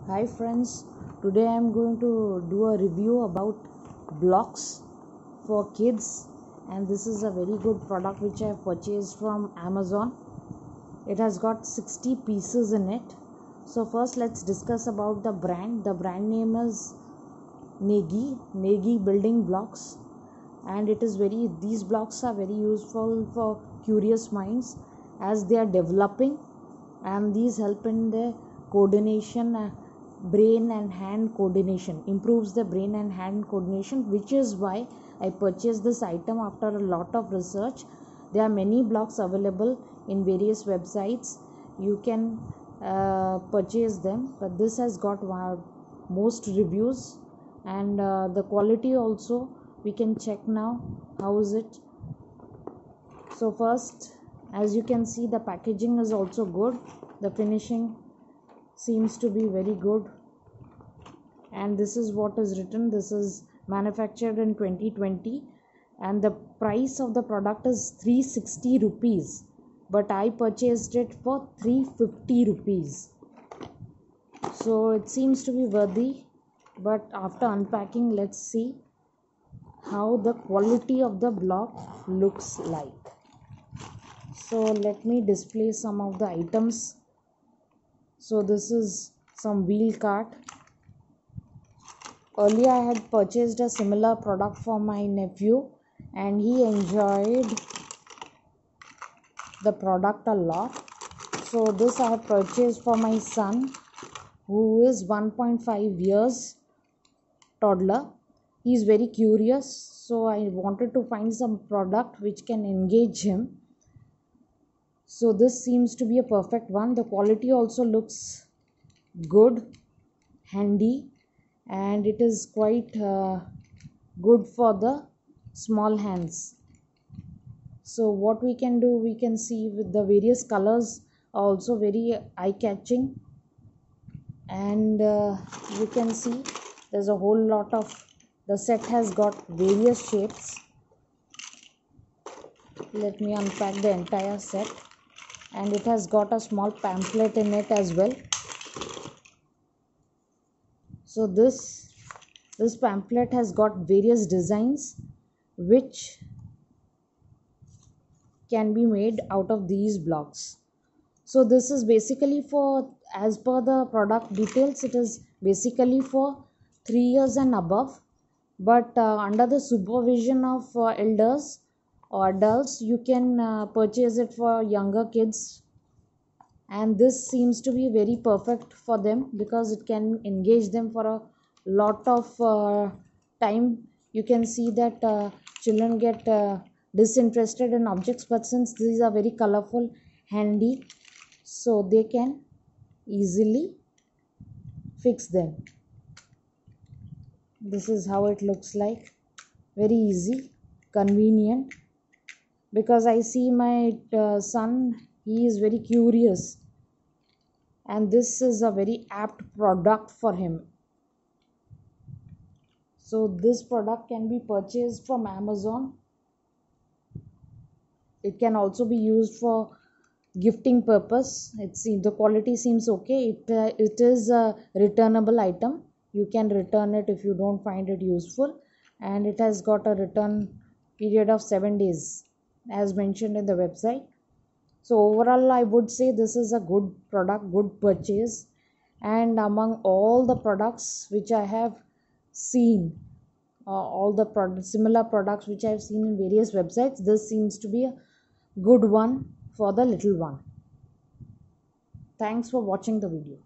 Hi friends, today I am going to do a review about blocks for kids, and this is a very good product which I have purchased from Amazon. It has got 60 pieces in it. So first let's discuss about the brand. The brand name is Negi Building Blocks, and these blocks are very useful for curious minds as they are developing, and these help in the coordination, brain and hand coordination, improves the brain and hand coordination, which is why I purchased this item after a lot of research. There are many blocks available in various websites. You can purchase them, but this has got most reviews, and the quality also we can check now. How is it? So first, as you can see, the packaging is also good. The finishing seems to be very good, and this is what is written. This is manufactured in 2020, and the price of the product is 360 rupees, but I purchased it for 350 rupees. So it seems to be worthy, but after unpacking, let's see how the quality of the block looks like. So let me display some of the items. So this is some wheel cart. Earlier I had purchased a similar product for my nephew, and he enjoyed the product a lot. So this I have purchased for my son, who is 1.5 years toddler. He is very curious, so I wanted to find some product which can engage him. So this seems to be a perfect one. The quality also looks good, handy, and it is quite good for the small hands. So what we can do, we can see with the various colors are also very eye-catching, and you can see there's a whole lot of, the set has got various shapes. Let me unpack the entire set, and it has got a small pamphlet in it as well. So this pamphlet has got various designs which can be made out of these blocks. So this is basically for, as per the product details, it is basically for 3 years and above, but under the supervision of elders or adults, you can purchase it for younger kids, and this seems to be very perfect for them because it can engage them for a lot of time. You can see that children get disinterested in objects, but since these are very colorful, handy, so they can easily fix them. This is how it looks like. Very easy, convenient, because I see my son, he is very curious, and this is a very apt product for him. So this product can be purchased from Amazon. It can also be used for gifting purpose. The quality seems okay. It is a returnable item. You can return it if you don't find it useful, and it has got a return period of 7 days as mentioned in the website. So overall I would say this is a good product, good purchase, and among all the products which I have seen, all the similar products which I have seen in various websites, this seems to be a good one for the little one. Thanks for watching the video.